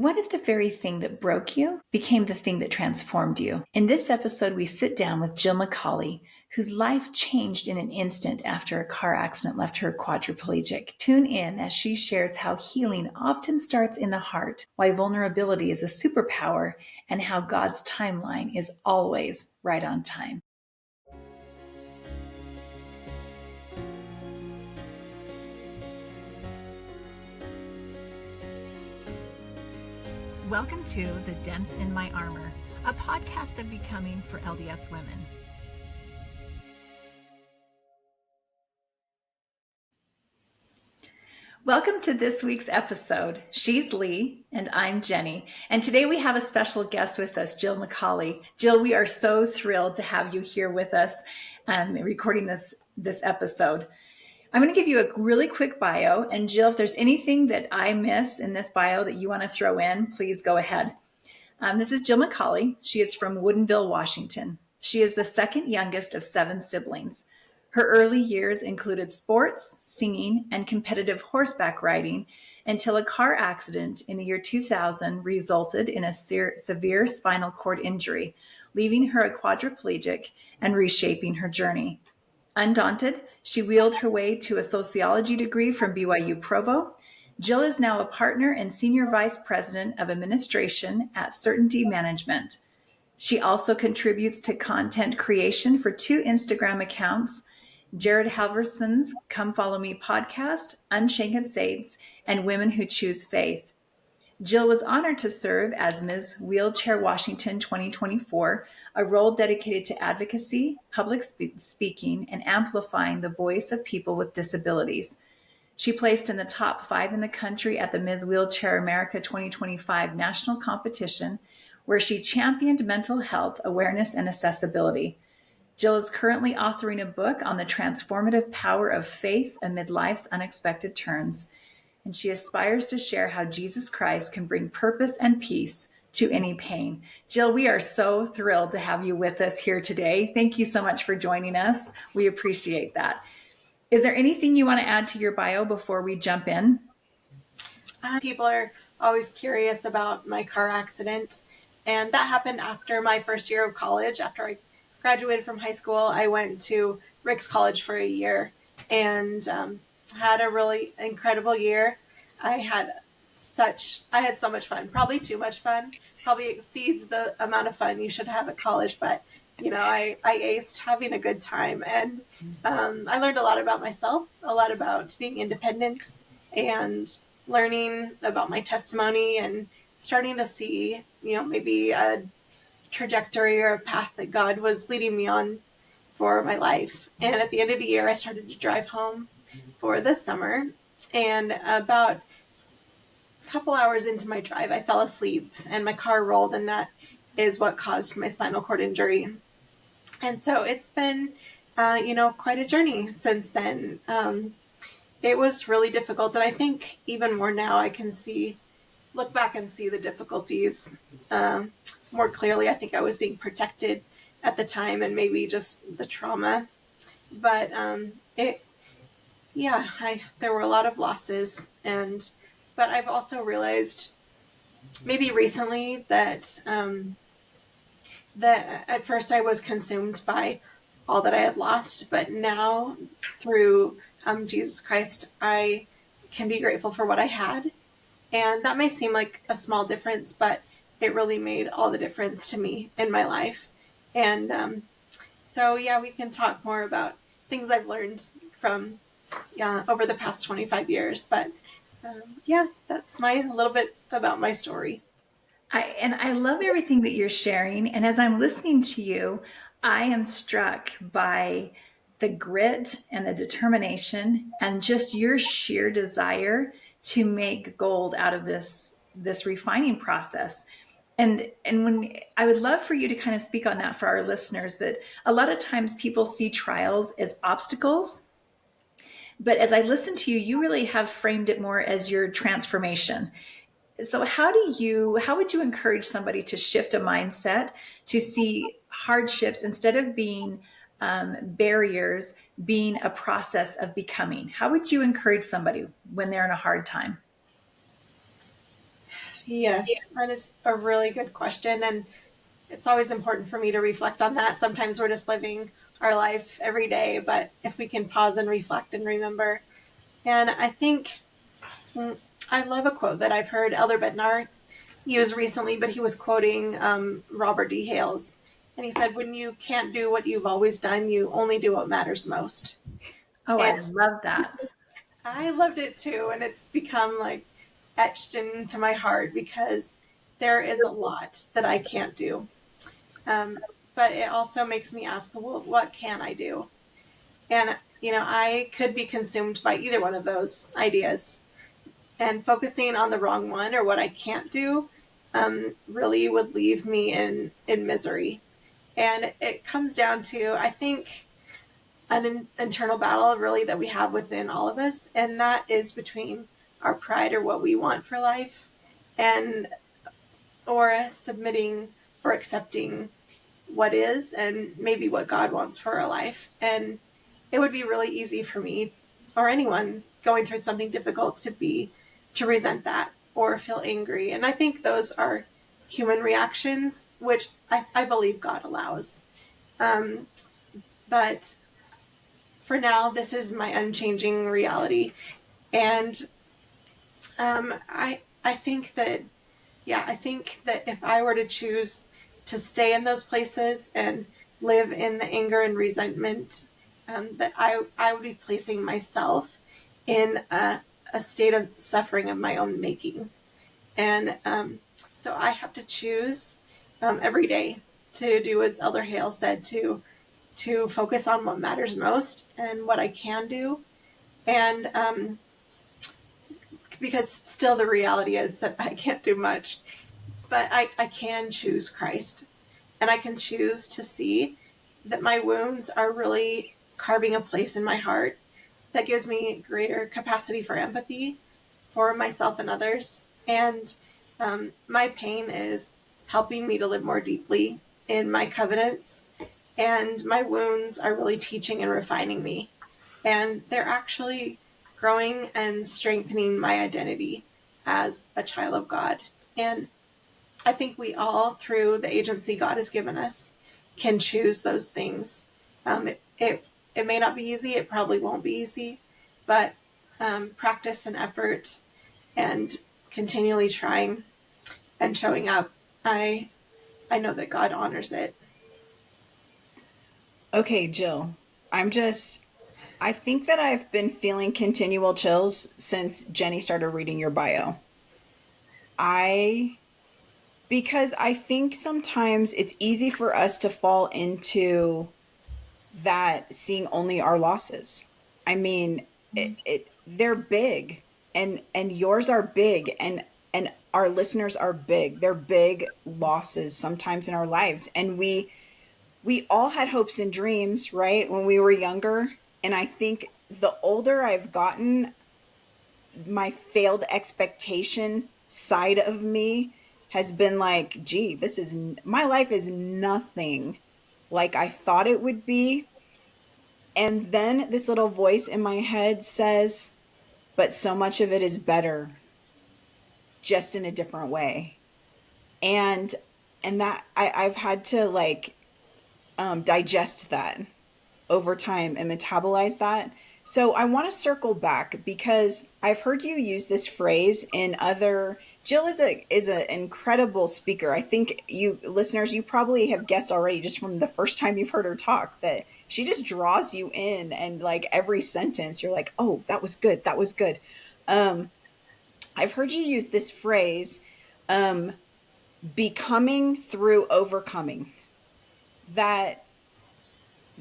What if the very thing that broke you became the thing that transformed you? In this episode, we sit down with Jill McAuley, whose life changed in an instant after a car accident left her quadriplegic. Tune in as she shares how healing often starts in the heart, why vulnerability is a superpower, and how God's timeline is always right on time. Welcome to the Dents in My Armor, a podcast of becoming for LDS women. Welcome to this week's episode. She's Lee and I'm Jenny. And today we have a special guest with us, Jill McAuley. Jill, we are so thrilled to have you here with us recording this episode. I'm going to give you a really quick bio. And Jill, if there's anything that I miss in this bio that you want to throw in, please go ahead. This is Jill McAuley. She is from Woodinville, Washington. She is the second youngest of 7 siblings. Her early years included sports, singing, and competitive horseback riding until a car accident in the year 2000 resulted in a severe spinal cord injury, leaving her a quadriplegic and reshaping her journey. Undaunted, she wheeled her way to a sociology degree from BYU Provo. Jill is now a partner and senior vice president of administration at Certainty Management. She also contributes to content creation for 2 Instagram accounts, Jared Halverson's Come Follow Me podcast, Unshaken Saints, and Women Who Choose Faith. Jill was honored to serve as Ms. Wheelchair Washington 2024, a role dedicated to advocacy, public speaking, and amplifying the voice of people with disabilities. She placed in the top 5 in the country at the Ms. Wheelchair America 2025 national competition, where she championed mental health awareness and accessibility. Jill is currently authoring a book on the transformative power of faith amid life's unexpected turns, and she aspires to share how Jesus Christ can bring purpose and peace to any pain. Jill, we are so thrilled to have you with us here today. Thank you so much for joining us. We appreciate that. Is there anything you want to add to your bio before we jump in? People are always curious about my car accident, and that happened after my first year of college. After I graduated from high school, I went to Rick's College for a year and had a really incredible year. I had so much fun, probably too much fun, probably exceeds the amount of fun you should have at college, but I aced having a good time, and I learned a lot about myself, a lot about being independent, and learning about my testimony and starting to see, maybe a trajectory or a path that God was leading me on for my life. And at the end of the year, I started to drive home for the summer, and about a couple hours into my drive, I fell asleep and my car rolled, and that is what caused my spinal cord injury. And so it's been, quite a journey since then. It was really difficult, and I think even more now I can look back and see the difficulties more clearly. I think I was being protected at the time, and maybe just the trauma. But there were a lot of losses, but I've also realized maybe recently that at first I was consumed by all that I had lost, but now through Jesus Christ, I can be grateful for what I had. And that may seem like a small difference, but it really made all the difference to me in my life. And we can talk more about things I've learned from over the past 25 years. But that's a little bit about my story. I love everything that you're sharing. And as I'm listening to you, I am struck by the grit and the determination and just your sheer desire to make gold out of this refining process. And when I would love for you to kind of speak on that for our listeners, that a lot of times people see trials as obstacles, but as I listen to you, you really have framed it more as your transformation. So how would you encourage somebody to shift a mindset to see hardships instead of being barriers, being a process of becoming? How would you encourage somebody when they're in a hard time? Yes, that is a really good question. And it's always important for me to reflect on that. Sometimes we're just living our life every day, but if we can pause and reflect and remember. And I think I love a quote that I've heard Elder Bednar use recently, but he was quoting Robert D. Hales. And he said, when you can't do what you've always done, you only do what matters most. Oh, I And love that. I loved it too. And it's become like etched into my heart because there is a lot that I can't do. But it also makes me ask, well, what can I do? And, I could be consumed by either one of those ideas. And focusing on the wrong one or what I can't do really would leave me in misery. And it comes down to, I think, an internal battle really that we have within all of us. And that is between our pride or what we want for life and or submitting or accepting what is and maybe what God wants for our life. And it would be really easy for me or anyone going through something difficult to resent that or feel angry. And I think those are human reactions, which I believe God allows. Um, but for now, this is my unchanging reality. And I think that I think that if I were to choose to stay in those places and live in the anger and resentment, that I would be placing myself in a state of suffering of my own making. And so I have to choose every day to do as Elder Hale said, to focus on what matters most and what I can do. And because still the reality is that I can't do much, but I can choose Christ. And I can choose to see that my wounds are really carving a place in my heart that gives me greater capacity for empathy for myself and others. And my pain is helping me to live more deeply in my covenants. And my wounds are really teaching and refining me. And they're actually growing and strengthening my identity as a child of God. And I think we all, through the agency God has given us, can choose those things. It may not be easy. It probably won't be easy, but practice and effort and continually trying and showing up, I know that God honors it. Okay, Jill, I think that I've been feeling continual chills since Jenny started reading your bio. I, because I think sometimes it's easy for us to fall into that seeing only our losses. I mean, they're big and yours are big and our listeners are big. They're big losses sometimes in our lives. And we all had hopes and dreams, right, when we were younger. And I think the older I've gotten, my failed expectation side of me has been like, gee, my life is nothing like I thought it would be. And then this little voice in my head says, but so much of it is better, just in a different way. And that I've had to like digest that over time and metabolize that. So I want to circle back because I've heard you use this phrase in other. Jill is an incredible speaker. I think you listeners, you probably have guessed already just from the first time you've heard her talk that she just draws you in, and like every sentence you're like, oh, that was good, that was good. Um, I've heard you use this phrase, um, becoming through overcoming. That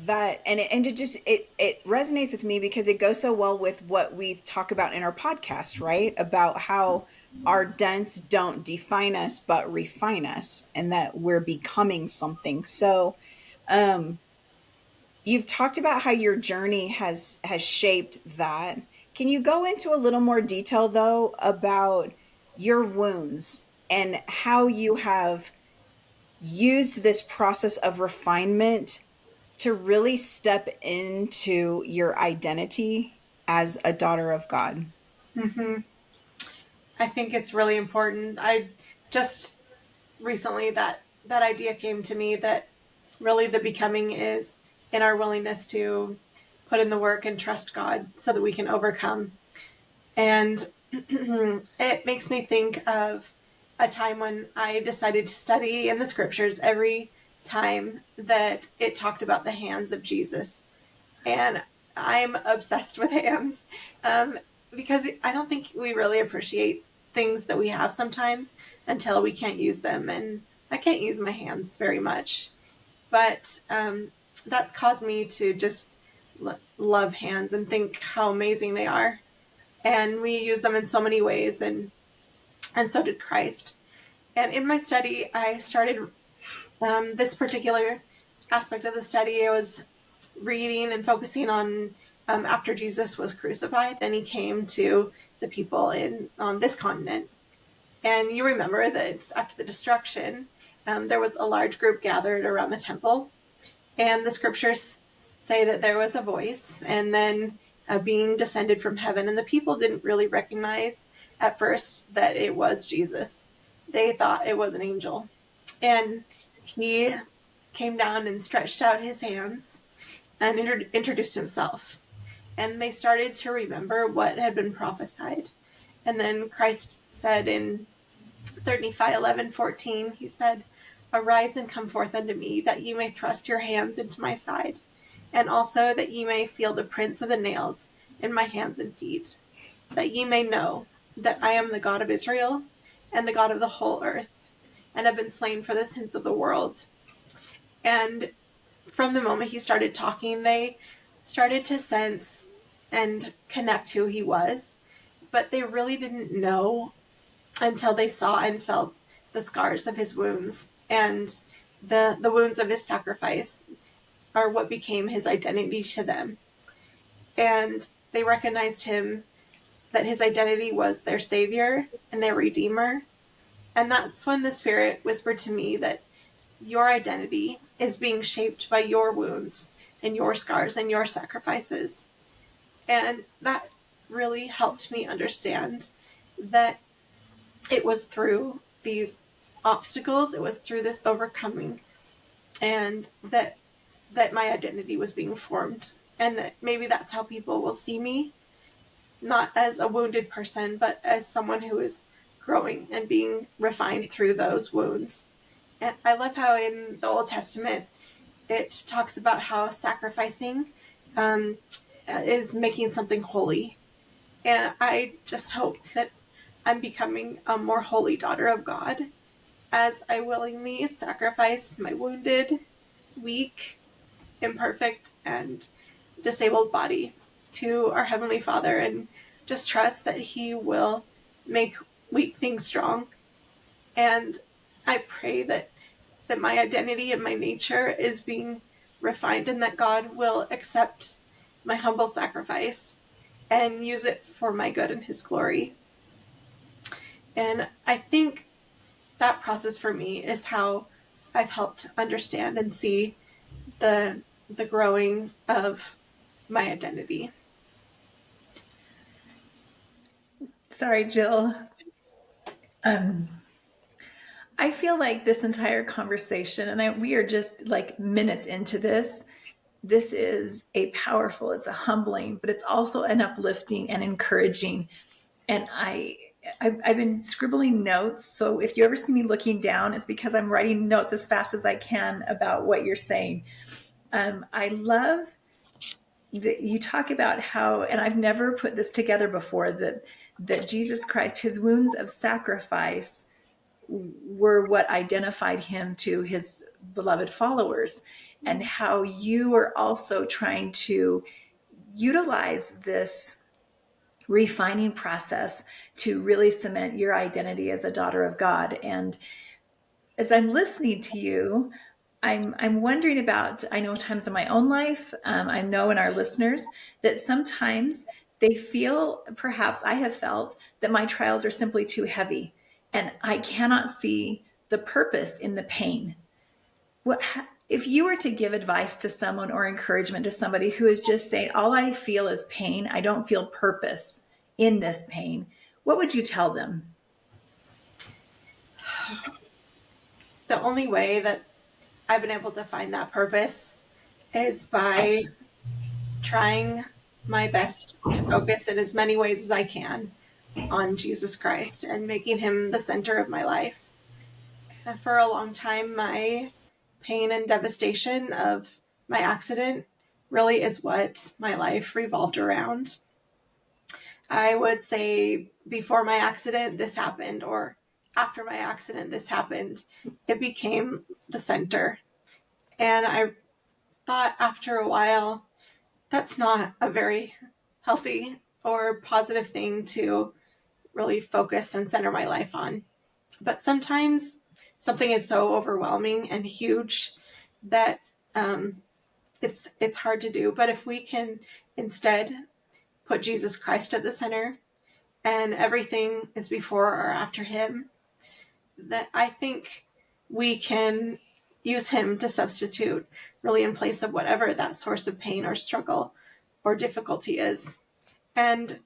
and it just it resonates with me because it goes so well with what we talk about in our podcast, right, about how our dents don't define us but refine us, and that we're becoming something. So um you've talked about how your journey has shaped that. Can you go into a little more detail though about your wounds and how you have used this process of refinement to really step into your identity as a daughter of God? Hmm. I think it's really important. just recently that idea came to me that really the becoming is in our willingness to put in the work and trust God so that we can overcome. And it makes me think of a time when I decided to study in the scriptures every time that it talked about the hands of Jesus. And I'm obsessed with hands because I don't think we really appreciate things that we have sometimes until we can't use them. And I can't use my hands very much. But that's caused me to just love hands and think how amazing they are. And we use them in so many ways, and so did Christ. And in my study, I started this particular aspect of the study. I was reading and focusing on after Jesus was crucified and he came to the people on this continent. And you remember that after the destruction, there was a large group gathered around the temple. And the scriptures say that there was a voice and then a being descended from heaven. And the people didn't really recognize at first that it was Jesus. They thought it was an angel. And he came down and stretched out his hands and introduced himself. And they started to remember what had been prophesied. And then Christ said in 35:11-14, he said, "Arise and come forth unto me, that ye may thrust your hands into my side, and also that ye may feel the prints of the nails in my hands and feet, that ye may know that I am the God of Israel, and the God of the whole earth, and have been slain for the sins of the world." And from the moment he started talking, they started to sense and connect who he was, but they really didn't know until they saw and felt the scars of his wounds. And the wounds of his sacrifice are what became his identity to them. And they recognized him, that his identity was their savior and their redeemer. And that's when the Spirit whispered to me that your identity is being shaped by your wounds and your scars and your sacrifices. And that really helped me understand that it was through these obstacles, it was through this overcoming, and that my identity was being formed. And that maybe that's how people will see me, not as a wounded person, but as someone who is growing and being refined through those wounds. And I love how in the Old Testament it talks about how sacrificing is making something holy. And I just hope that I'm becoming a more holy daughter of God as I willingly sacrifice my wounded, weak, imperfect, and disabled body to our Heavenly Father, and just trust that He will make weak things strong. And I pray that my identity and my nature is being refined, and that God will accept my humble sacrifice and use it for my good and His glory. And I think that process for me is how I've helped understand and see the growing of my identity. Sorry, Jill. I feel like this entire conversation, and we are just like minutes into this. This is a powerful, it's a humbling, but it's also an uplifting and encouraging. And I've been scribbling notes. So if you ever see me looking down, it's because I'm writing notes as fast as I can about what you're saying. I love that you talk about how, and I've never put this together before, that Jesus Christ, his wounds of sacrifice were what identified him to his beloved followers, and how you are also trying to utilize this refining process to really cement your identity as a daughter of God. And as I'm listening to you, I'm wondering about, I know times in my own life, I know in our listeners, that sometimes they feel, perhaps I have felt, that my trials are simply too heavy and I cannot see the purpose in the pain. What if you were to give advice to someone or encouragement to somebody who is just saying, all I feel is pain, I don't feel purpose in this pain, what would you tell them? The only way that I've been able to find that purpose is by trying my best to focus in as many ways as I can on Jesus Christ and making him the center of my life. And for a long time, my pain and devastation of my accident really is what my life revolved around. I would say before my accident, this happened, or after my accident, this happened. It became the center. And I thought after a while, that's not a very healthy or positive thing to really focus and center my life on. But sometimes something is so overwhelming and huge that it's hard to do. But if we can instead put Jesus Christ at the center and everything is before or after him, that I think we can use him to substitute really in place of whatever that source of pain or struggle or difficulty is. And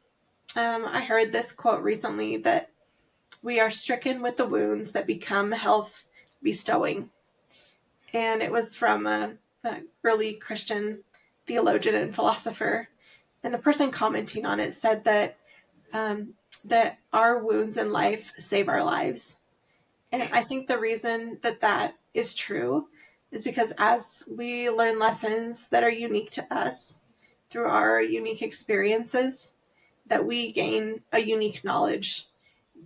I heard this quote recently that we are stricken with the wounds that become health bestowing. And it was from a early Christian theologian and philosopher. And the person commenting on it said that our wounds in life save our lives. And I think the reason that that is true is because as we learn lessons that are unique to us through our unique experiences, that we gain a unique knowledge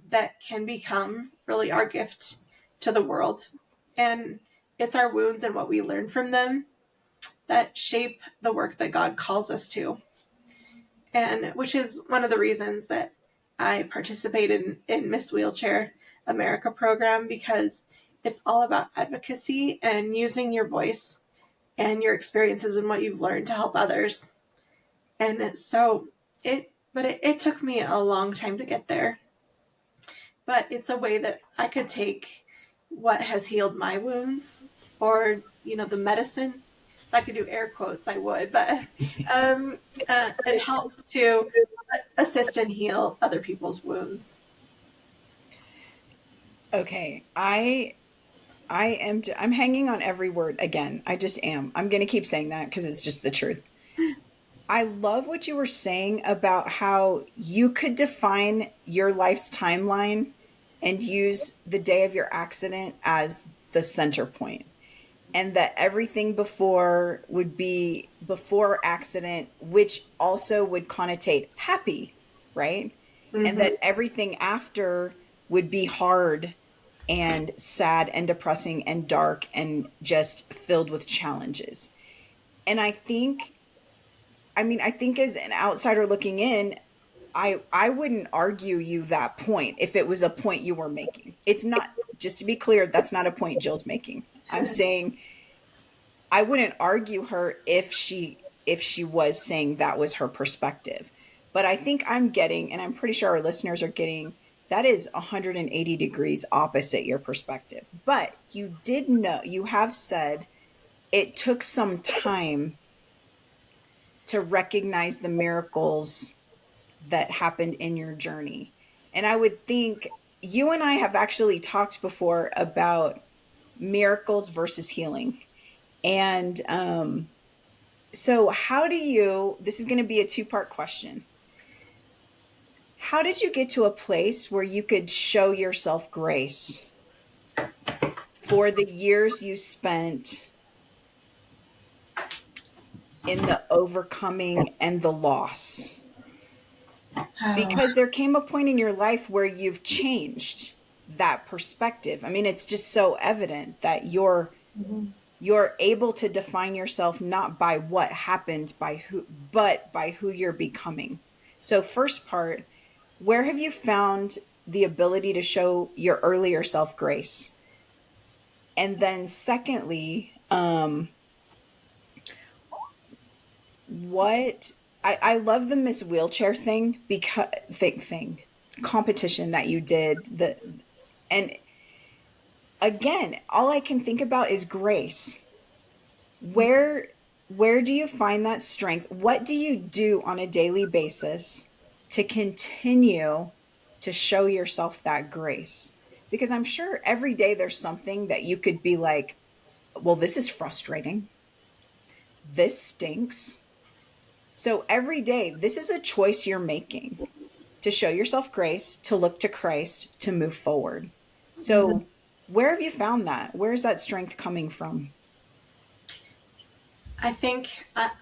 that can become really our gift to the world. And it's our wounds and what we learn from them that shape the work that God calls us to. And which is one of the reasons that I participated in Miss Wheelchair America program, because it's all about advocacy and using your voice and your experiences and what you've learned to help others. And so it took me a long time to get there. But it's a way that I could take what has healed my wounds, or, the medicine. If I could do air quotes, I would, but and help to assist and heal other people's wounds. Okay, I'm hanging on every word again. I just am. I'm going to keep saying that because it's just the truth. I love what you were saying about how you could define your life's timeline and use the day of your accident as the center point, and that everything before would be before accident, which also would connotate happy, right? And Mm-hmm. that everything after would be hard and sad and depressing and dark and just filled with challenges. And I think as an outsider looking in, I wouldn't argue you that point if it was a point you were making. It's not, just to be clear, that's not a point Jill's making. I'm saying I wouldn't argue her if she was saying that was her perspective. But I think I'm getting, and I'm pretty sure our listeners are getting, that is 180 degrees opposite your perspective. But you did know, you have said it took some time to recognize the miracles that happened in your journey. And I would think you and I have actually talked before about miracles versus healing. And so, how do you, this is going to be a two-part question. How did you get to a place where you could show yourself grace for the years you spent in the overcoming and the loss? Oh. Because there came a point in your life where you've changed that perspective. I mean, it's just so evident that you're able to define yourself not by what happened, by who, but by who you're becoming. So, first part, where have you found the ability to show your earlier self grace? And then secondly, what I love the Miss Wheelchair thing, because thing competition that you did, the and again, all I can think about is grace. Where do you find that strength? What do you do on a daily basis to continue to show yourself that grace? Because I'm sure every day there's something that you could be like, well, this is frustrating. This stinks. So every day, this is a choice you're making to show yourself grace, to look to Christ, to move forward. So, where have you found that? Where is that strength coming from? I think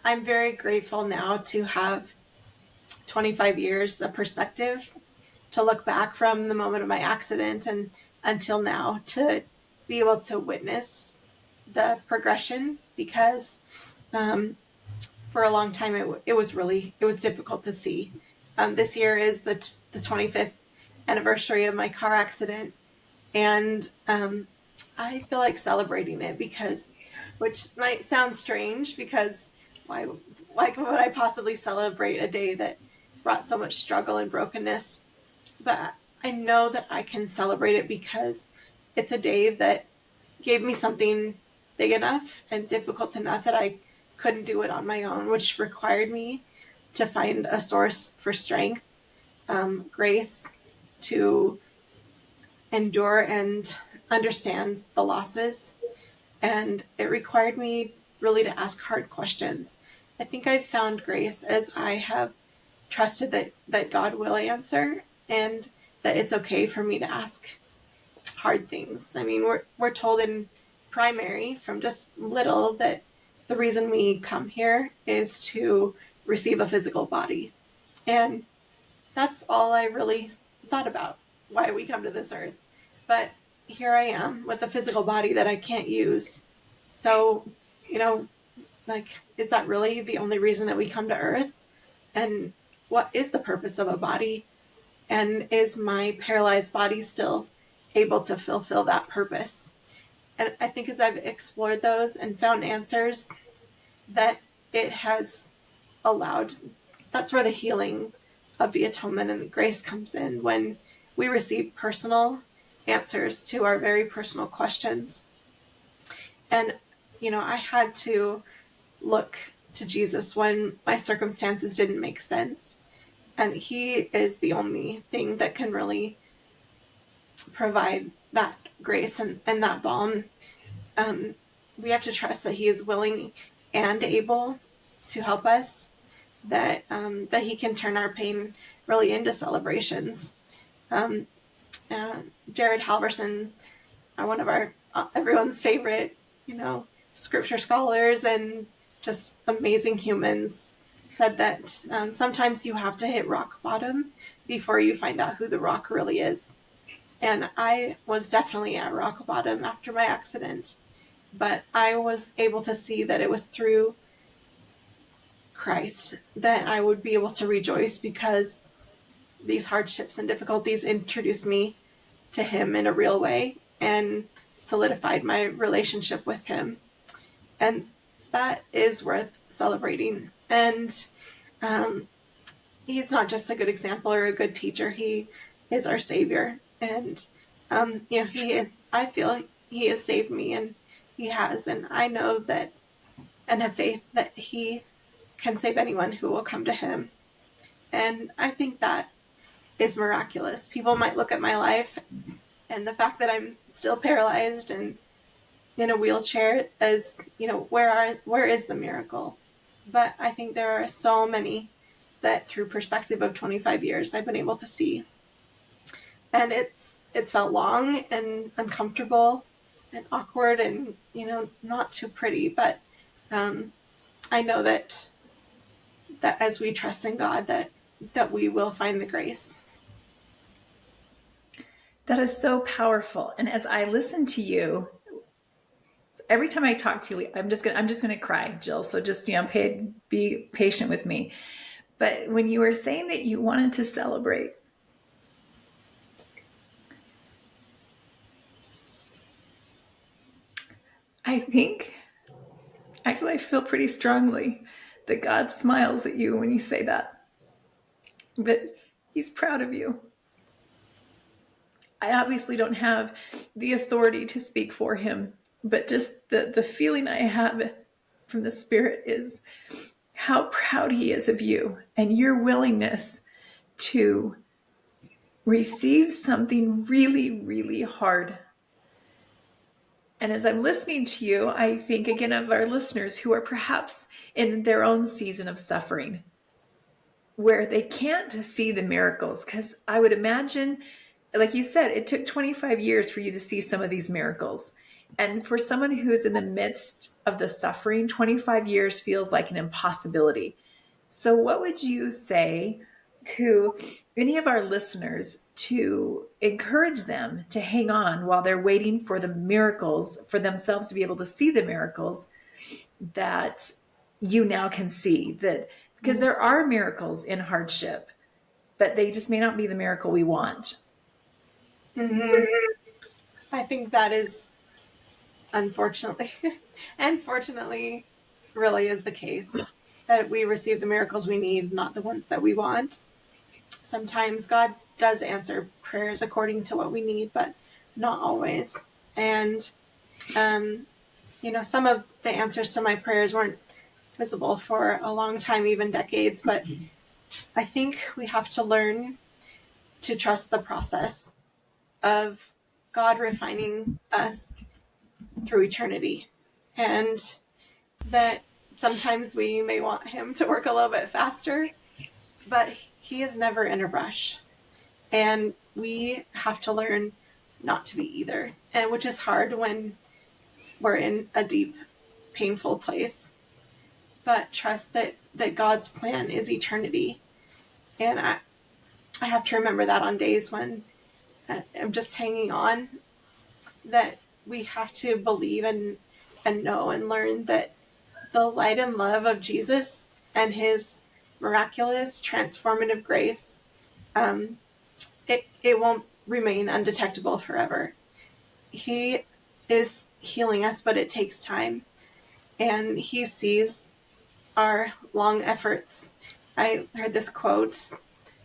I'm very grateful now to have 25 years of perspective to look back from the moment of my accident and until now to be able to witness the progression because for a long time it was difficult to see. This year is the 25th anniversary of my car accident, and I feel like celebrating it because, which might sound strange because why would I possibly celebrate a day that brought so much struggle and brokenness? But I know that I can celebrate it because it's a day that gave me something big enough and difficult enough that I couldn't do it on my own, which required me to find a source for strength, grace to endure and understand the losses. And it required me really to ask hard questions. I think I've found grace as I have trusted that God will answer and that it's okay for me to ask hard things. I mean, we're told in primary from just little that the reason we come here is to receive a physical body. And that's all I really thought about, why we come to this earth. But here I am with a physical body that I can't use. So, you know, like, is that really the only reason that we come to earth? And what is the purpose of a body? And is my paralyzed body still able to fulfill that purpose? And I think as I've explored those and found answers, that it has allowed, that's where the healing of the atonement and the grace comes in, when we receive personal answers to our very personal questions. And, I had to look to Jesus when my circumstances didn't make sense. And he is the only thing that can really provide that grace and that balm. We have to trust that he is willing and able to help us, that he can turn our pain really into celebrations. Jared Halverson, one of our everyone's favorite, scripture scholars and just amazing humans, said that sometimes you have to hit rock bottom before you find out who the rock really is. And I was definitely at rock bottom after my accident, but I was able to see that it was through Christ that I would be able to rejoice, because these hardships and difficulties introduced me to him in a real way and solidified my relationship with him. And that is worth celebrating. And he's not just a good example or a good teacher. He is our Savior. And, I feel he has saved me, and he has. And I know that and have faith that he can save anyone who will come to him. And I think that is miraculous. People might look at my life and the fact that I'm still paralyzed and in a wheelchair as, where is the miracle? But I think there are so many that through perspective of 25 years I've been able to see. And it's felt long and uncomfortable and awkward and, not too pretty, but I know that as we trust in God, that we will find the grace. That is so powerful. And as I listen to you, every time I talk to you, I'm just gonna cry, Jill. So just be patient with me. But when you were saying that you wanted to celebrate, I think actually I feel pretty strongly that God smiles at you when you say that. That he's proud of you. I obviously don't have the authority to speak for him, but just the feeling I have from the Spirit is how proud he is of you and your willingness to receive something really, really hard. And as I'm listening to you, I think again of our listeners who are perhaps in their own season of suffering, where they can't see the miracles. Because I would imagine, like you said, it took 25 years for you to see some of these miracles. And for someone who is in the midst of the suffering, 25 years feels like an impossibility. So, what would you say to any of our listeners to encourage them to hang on while they're waiting for the miracles, for themselves to be able to see the miracles that you now can see? That because there are miracles in hardship, but they just may not be the miracle we want. Mm-hmm. I think that is unfortunately and fortunately really is the case, that we receive the miracles we need, not the ones that we want. Sometimes God does answer prayers according to what we need, but not always. And, some of the answers to my prayers weren't visible for a long time, even decades, but I think we have to learn to trust the process of God refining us through eternity. And that sometimes we may want him to work a little bit faster, but he is never in a rush. And we have to learn not to be either, and which is hard when we're in a deep, painful place. But trust that God's plan is eternity. And I have to remember that on days when I'm just hanging on, that we have to believe and know and learn that the light and love of Jesus and his miraculous transformative grace, it won't remain undetectable forever. He is healing us, but it takes time. And he sees our long efforts. I heard this quote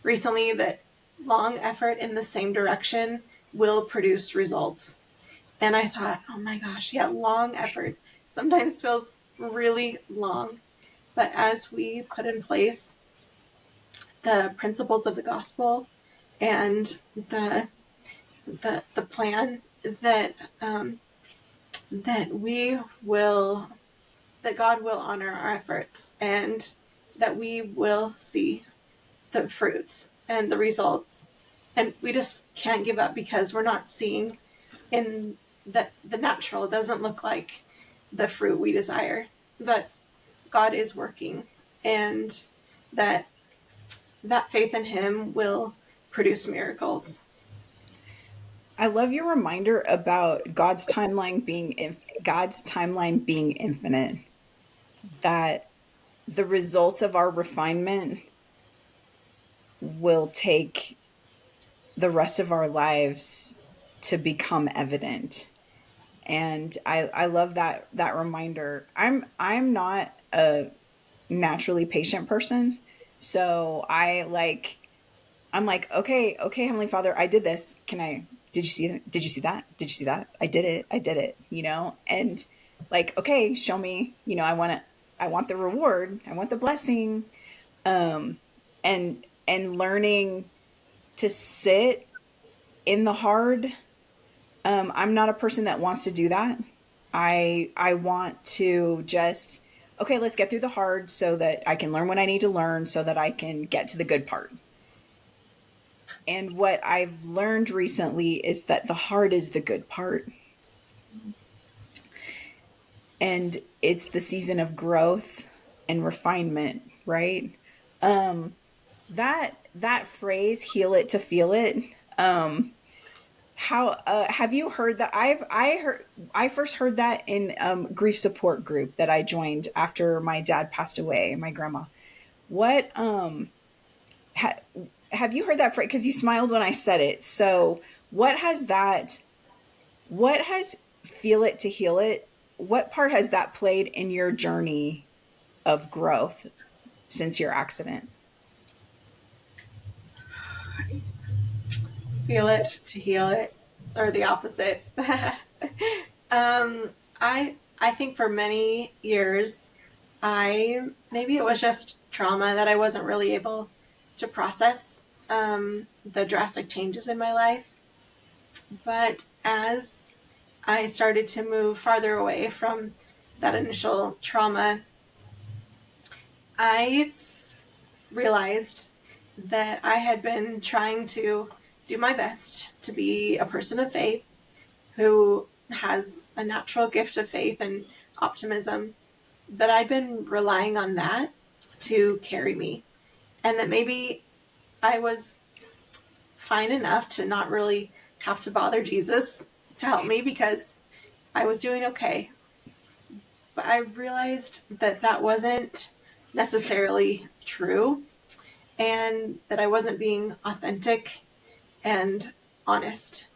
recently that long effort in the same direction will produce results. And I thought, oh my gosh, yeah, long effort sometimes feels really long. But as we put in place the principles of the gospel and the plan, that that we will, that God will honor our efforts, and that we will see the fruits and the results. And we just can't give up because we're not seeing in the natural. It doesn't look like the fruit we desire, but God is working, and that faith in him will produce miracles. I love your reminder about God's timeline being infinite. That the results of our refinement will take the rest of our lives to become evident. And I love that reminder. I'm not a naturally patient person, so I'm like, okay, Heavenly Father, I did this. Did you see that? Did you see that? Did you see that? I did it, and like, okay, show me, I want the reward. I want the blessing. And learning to sit in the hard. I'm not a person that wants to do that. I want to just, okay, let's get through the hard so that I can learn what I need to learn so that I can get to the good part. And what I've learned recently is that the hard is the good part. And it's the season of growth and refinement, right? That phrase, heal it to feel it. How have you heard that? I first heard that in grief support group that I joined after my dad passed away, my grandma. What have you heard that phrase? Because you smiled when I said it. So what has feel it to heal it? What part has that played in your journey of growth since your accident? Feel it to heal it, or the opposite. I think for many years, maybe it was just trauma that I wasn't really able to process. the drastic changes in my life. But as I started to move farther away from that initial trauma, I realized that I had been trying to do my best to be a person of faith who has a natural gift of faith and optimism, that I'd been relying on that to carry me. And that maybe I was fine enough to not really have to bother Jesus to help me because I was doing okay. But I realized that that wasn't necessarily true, and that I wasn't being authentic and honest,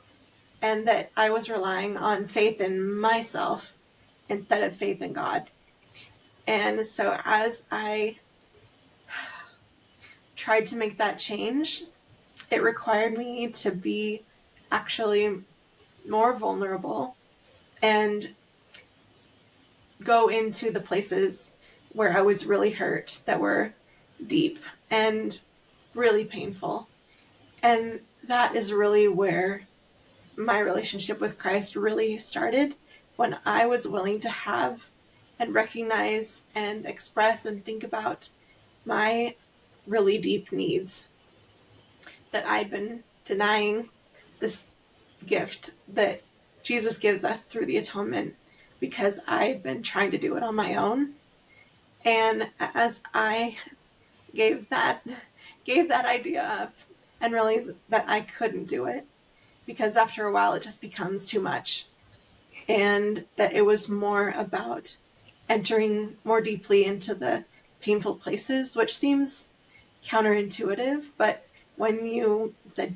and that I was relying on faith in myself instead of faith in God. And so as I tried to make that change, it required me to be actually more vulnerable and go into the places where I was really hurt, that were deep and really painful. And that is really where my relationship with Christ really started, when I was willing to have and recognize and express and think about my really deep needs, that I'd been denying this gift that Jesus gives us through the atonement because I'd been trying to do it on my own. And as I gave that idea up and realized that I couldn't do it, because after a while it just becomes too much, and that it was more about entering more deeply into the painful places, which seems counterintuitive, but when you said,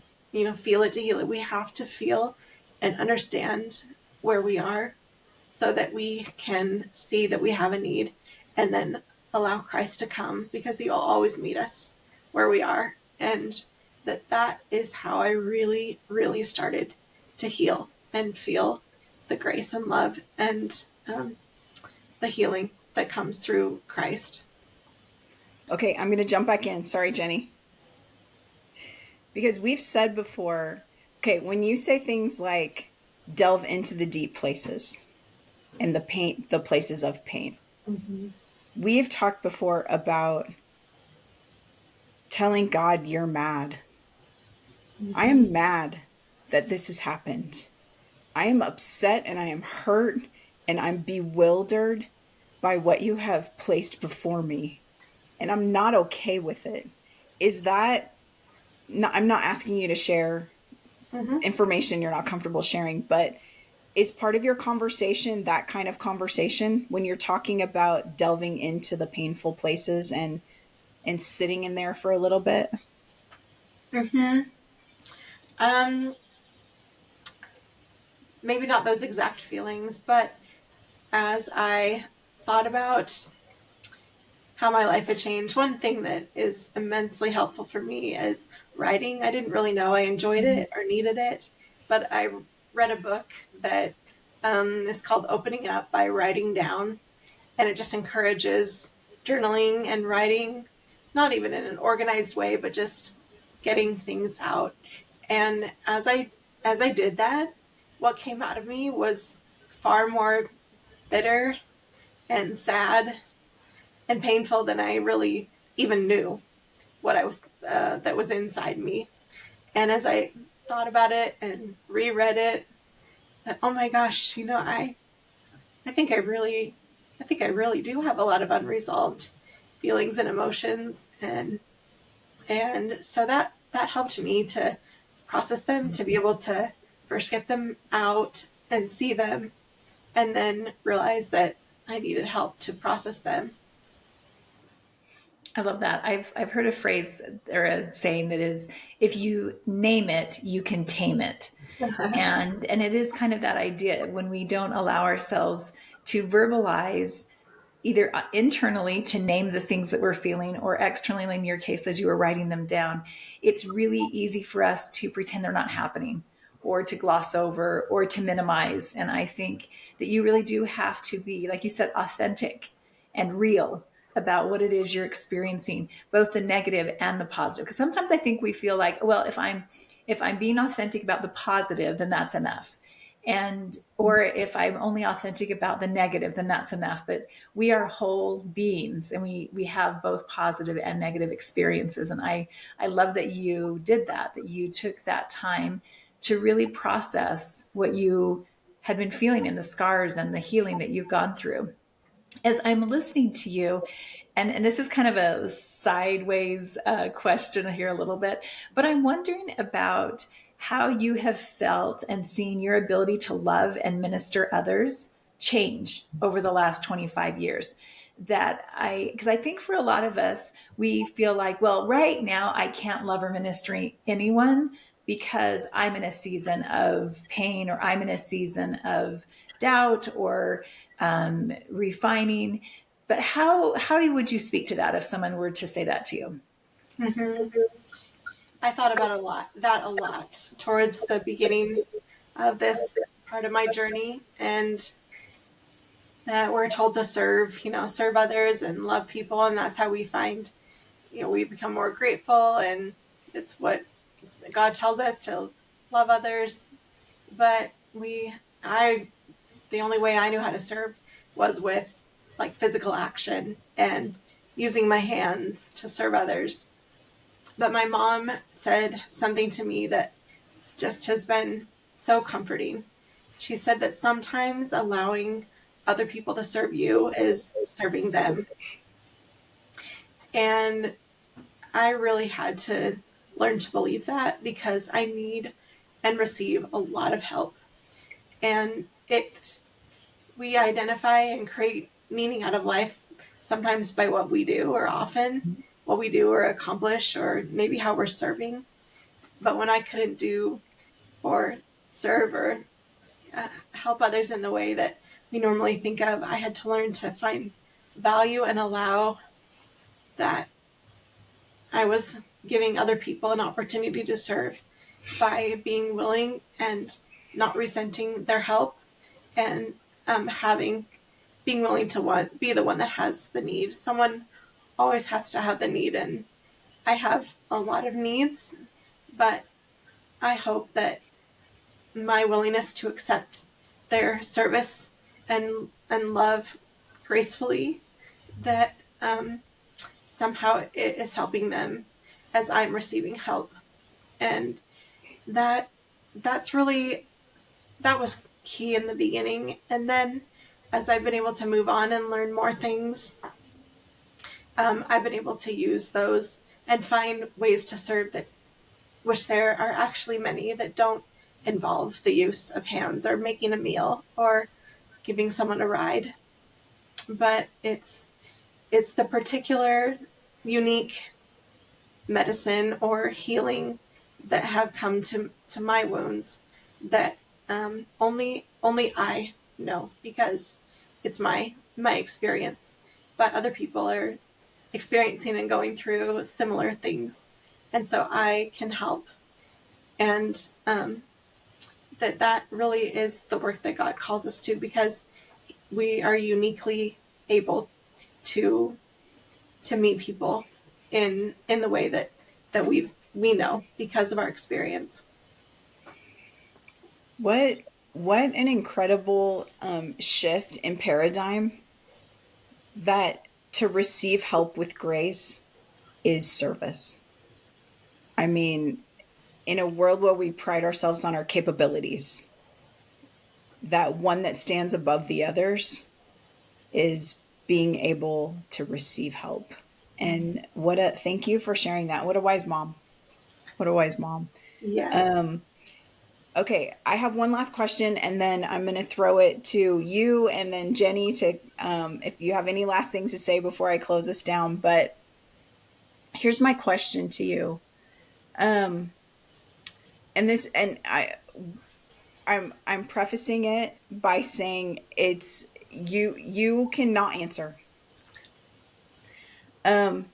feel it to heal it, we have to feel and understand where we are so that we can see that we have a need, and then allow Christ to come, because he will always meet us where we are. And that is how I really, really started to heal and feel the grace and love and the healing that comes through Christ. Okay, I'm going to jump back in. Sorry, Jenny. Because we've said before, okay, when you say things like delve into the deep places and the places of pain, Mm-hmm. we've talked before about telling God you're mad. I Mm-hmm. am mad that this has happened. I am upset and I am hurt and I'm bewildered by what you have placed before me. And I'm not okay with it. Is that, I'm not asking you to share Mm-hmm. information you're not comfortable sharing, but is part of your conversation that kind of conversation when you're talking about delving into the painful places and sitting in there for a little bit? Mm-hmm. Um, Maybe not those exact feelings, but as I thought about how my life had changed, one thing that is immensely helpful for me is writing. I didn't really know I enjoyed it or needed it, but I read a book that is called Opening Up by Writing Down, and it just encourages journaling and writing, not even in an organized way, but just getting things out. And as I did that, what came out of me was far more bitter and sad and painful than I really even knew what I was that was inside me. And as I thought about it and reread it, that, oh my gosh, I think I really do have a lot of unresolved feelings and emotions, and so that helped me to process them, to be able to first get them out and see them, and then realize that I needed help to process them. I love that. I've heard a phrase or a saying that is, if you name it, you can tame it. And it is kind of that idea when we don't allow ourselves to verbalize, either internally to name the things that we're feeling, or externally in your case as you were writing them down, it's really easy for us to pretend they're not happening, or to gloss over, or to minimize. And I think that you really do have to be, like you said, authentic and real about what it is you're experiencing, both the negative and the positive. Because sometimes I think we feel like, well, if I'm being authentic about the positive, then that's enough. And or if I'm only authentic about the negative, then that's enough. But we are whole beings, and we have both positive and negative experiences. And I love that you did that, that you took that time to really process what you had been feeling in the scars and the healing that you've gone through. As I'm listening to you, and this is kind of a sideways question here a little bit, but I'm wondering about how you have felt and seen your ability to love and minister others change over the last 25 years. Because I think for a lot of us, we feel like, well, right now I can't love or minister anyone because I'm in a season of pain, or I'm in a season of doubt, or refining. But how would you speak to that if someone were to say that to you? Mm-hmm. I thought about a lot towards the beginning of this part of my journey, and that we're told to serve, serve others and love people, and that's how we find, we become more grateful, and it's what God tells us to love others. But the only way I knew how to serve was with like physical action and using my hands to serve others. But my mom said something to me that just has been so comforting. She said that sometimes allowing other people to serve you is serving them. And I really had to learn to believe that, because I need and receive a lot of help. And we identify and create meaning out of life sometimes by what we do, or often what we do or accomplish, or maybe how we're serving. But when I couldn't do or serve or help others in the way that we normally think of, I had to learn to find value and allow that I was giving other people an opportunity to serve by being willing and not resenting their help, and being willing to be the one that has the need. Someone always has to have the need, and I have a lot of needs, but I hope that my willingness to accept their service and love gracefully, that somehow it is helping them as I'm receiving help. And that that's really that was key in the beginning. And then as I've been able to move on and learn more things, I've been able to use those and find ways to serve that, which there are actually many that don't involve the use of hands or making a meal or giving someone a ride. But it's the particular unique medicine or healing that have come to my wounds that only I know, because it's my experience. But other people are experiencing and going through similar things, and so I can help. And that really is the work that God calls us to, because we are uniquely able to meet people in the way that we know because of our experience. What an incredible shift in paradigm, that to receive help with grace is service. I mean, in a world where we pride ourselves on our capabilities, that one that stands above the others is being able to receive help. And thank you for sharing that. What a wise mom. What a wise mom. Yes. Um, okay, I have one last question, and then I'm going to throw it to you and then Jenny to, if you have any last things to say before I close this down. But here's my question to you. Um, I'm prefacing it by saying it's you cannot answer. Um,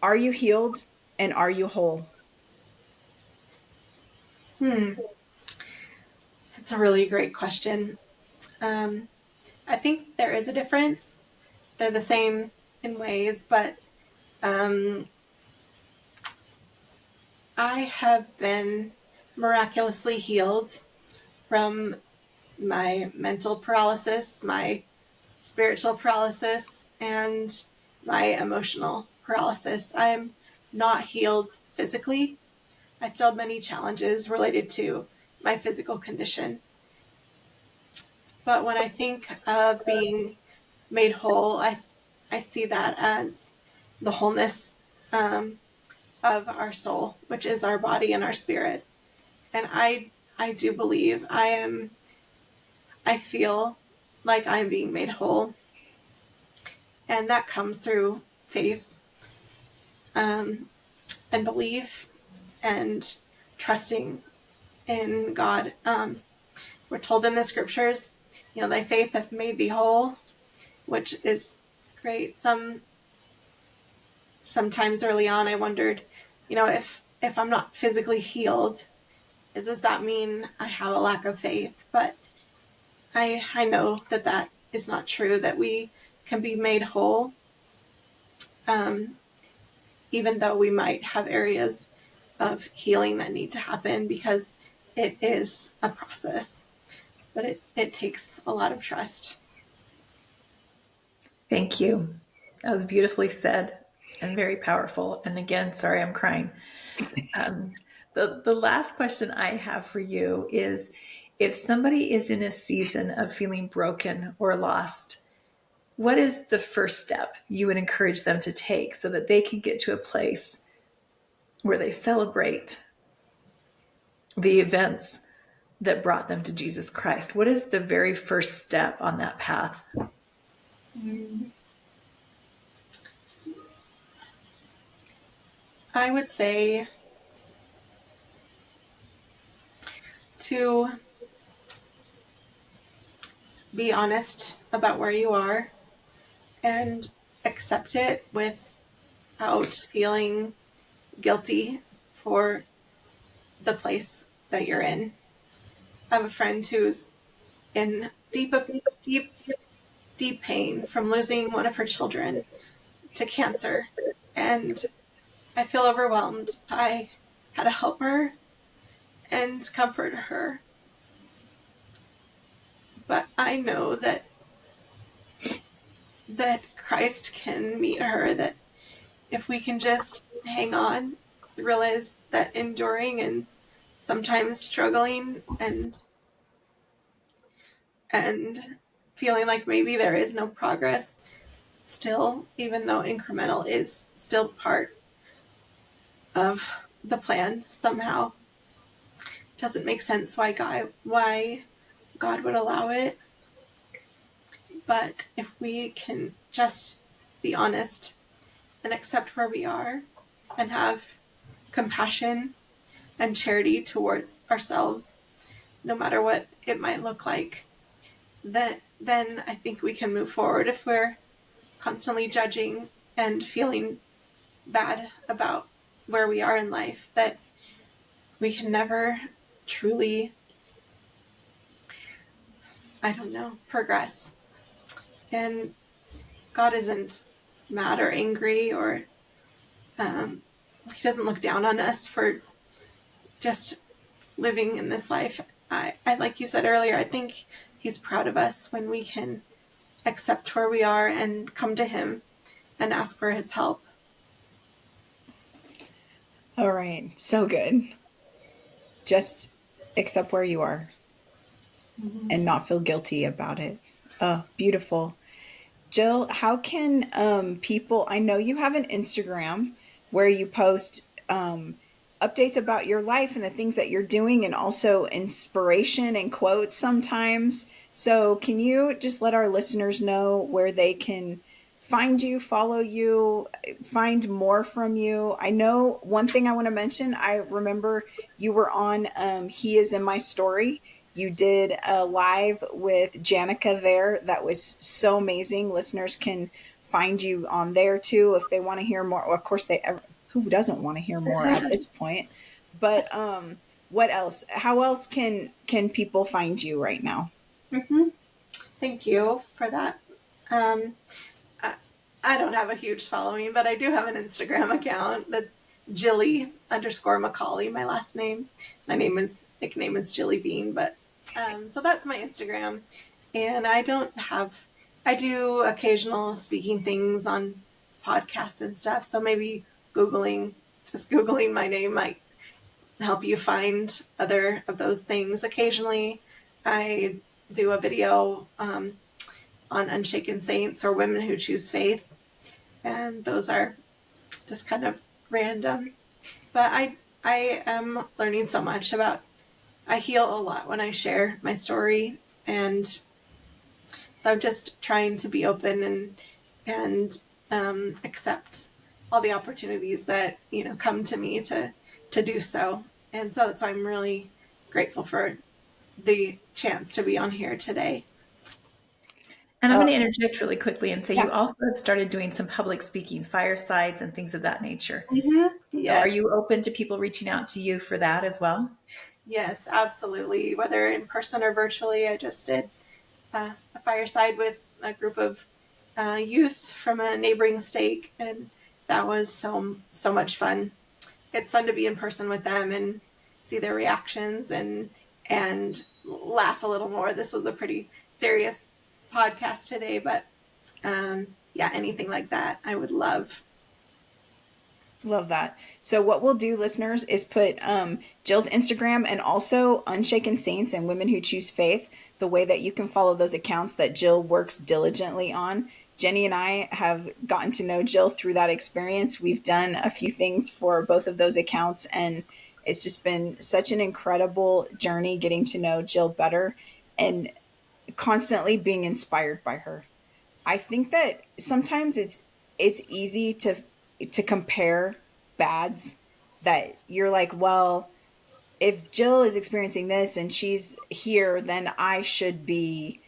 are you healed and are you whole? It's a really great question. Um, I think there is a difference. They're the same in ways, but I have been miraculously healed from my mental paralysis, my spiritual paralysis, and my emotional paralysis. I'm not healed physically. I still have many challenges related to my physical condition. But when I think of being made whole, I see that as the wholeness of our soul, which is our body and our spirit. And I do believe I feel like I'm being made whole. And that comes through faith and belief and trusting in God. We're told in the scriptures, thy faith hath made thee whole, which is great. Sometimes early on I wondered, if I'm not physically healed, does that mean I have a lack of faith? But I know that is not true, that we can be made whole, even though we might have areas of healing that need to happen, because it is a process, but it takes a lot of trust. Thank you. That was beautifully said and very powerful. And again, sorry, I'm crying. The last question I have for you is, if somebody is in a season of feeling broken or lost, what is the first step you would encourage them to take so that they can get to a place where they celebrate the events that brought them to Jesus Christ? What is the very first step on that path? I would say to be honest about where you are and accept it without feeling guilty for the place that you're in. I have a friend who's in deep pain from losing one of her children to cancer, and I feel overwhelmed by how to help her and comfort her. But I know that Christ can meet her, that if we can just hang on, realize that enduring and sometimes struggling and feeling like maybe there is no progress still, even though incremental is still part of the plan somehow. Doesn't make sense why God would allow it. But if we can just be honest and accept where we are and have compassion and charity towards ourselves, no matter what it might look like, then I think we can move forward. If we're constantly judging and feeling bad about where we are in life, that we can never truly, progress. And God isn't mad or angry, or he doesn't look down on us for just living in this life. I like you said earlier, I think he's proud of us when we can accept where we are and come to him and ask for his help. All right. So good. Just accept where you are and not feel guilty about it. Oh, beautiful. Jill, how can people, I know you have an Instagram where you post updates about your life and the things that you're doing, and also inspiration and quotes sometimes. So can you just let our listeners know where they can find you, follow you, find more from you? I know one thing I want to mention, I remember you were on He Is in My Story. You did a live with Janica there. That was so amazing. Listeners can find you on there too if they want to hear more. Well, of course, who doesn't want to hear more at this point? But what else? How else can people find you right now? Thank you for that. I don't have a huge following, but I do have an Instagram account that's Jilly_McAuley, my last name. My nickname is Jilly Bean, but so that's my Instagram. And I do occasional speaking things on podcasts and stuff. So maybe just Googling my name might help you find other of those things. Occasionally, I do a video on Unshaken Saints or Women Who Choose Faith, and those are just kind of random. But I am learning so much I heal a lot when I share my story, and so I'm just trying to be open and accept all the opportunities that come to me to do so. And so that's why I'm really grateful for the chance to be on here today. And I'm going to interject really quickly and say Yeah. you also have started doing some public speaking, firesides, and things of that nature. Yes. So are you open to people reaching out to you for that as well? Yes, absolutely. Whether in person or virtually, I just did a fireside with a group of youth from a neighboring state, and that was so much fun. It's fun to be in person with them and see their reactions and laugh a little more. This was a pretty serious podcast today, but yeah, anything like that I would love. Love that. So what we'll do, listeners, is put Jill's Instagram and also Unshaken Saints and Women Who Choose Faith, the way that you can follow those accounts that Jill works diligently on. Jenny and I have gotten to know Jill through that experience. We've done a few things for both of those accounts, and it's just been such an incredible journey getting to know Jill better and constantly being inspired by her. I think that sometimes it's easy to compare bads, that you're like, well, if Jill is experiencing this and she's here, then I should be,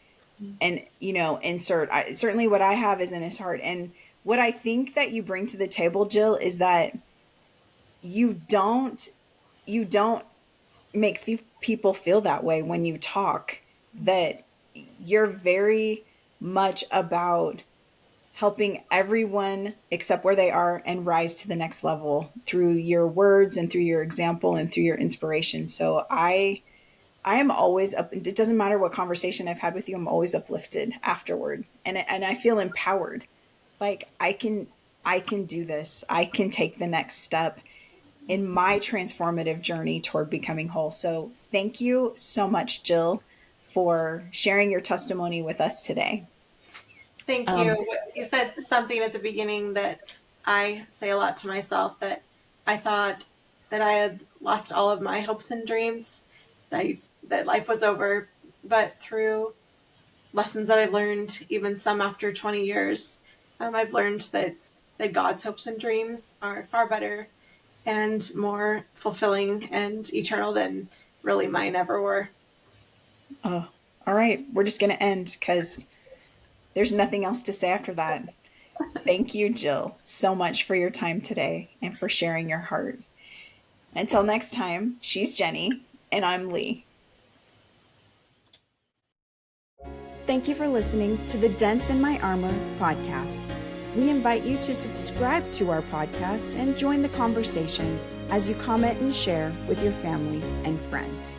and insert. Certainly what I have is in his heart. And what I think that you bring to the table, Jill, is that you don't make people feel that way when you talk, that you're very much about helping everyone accept where they are and rise to the next level through your words and through your example and through your inspiration. So I am always up. It doesn't matter what conversation I've had with you. I'm always uplifted afterward. And I feel empowered. Like I can do this. I can take the next step in my transformative journey toward becoming whole. So thank you so much, Jill, for sharing your testimony with us today. Thank you. You said something at the beginning that I say a lot to myself, that I thought that I had lost all of my hopes and dreams, that life was over. But through lessons that I learned, even some after 20 years, I've learned that God's hopes and dreams are far better and more fulfilling and eternal than really mine ever were. Oh, all right. We're just going to end because there's nothing else to say after that. Thank you, Jill, so much for your time today and for sharing your heart. Until next time, she's Jenny and I'm Lee. Thank you for listening to the Dents in My Armor podcast. We invite you to subscribe to our podcast and join the conversation as you comment and share with your family and friends.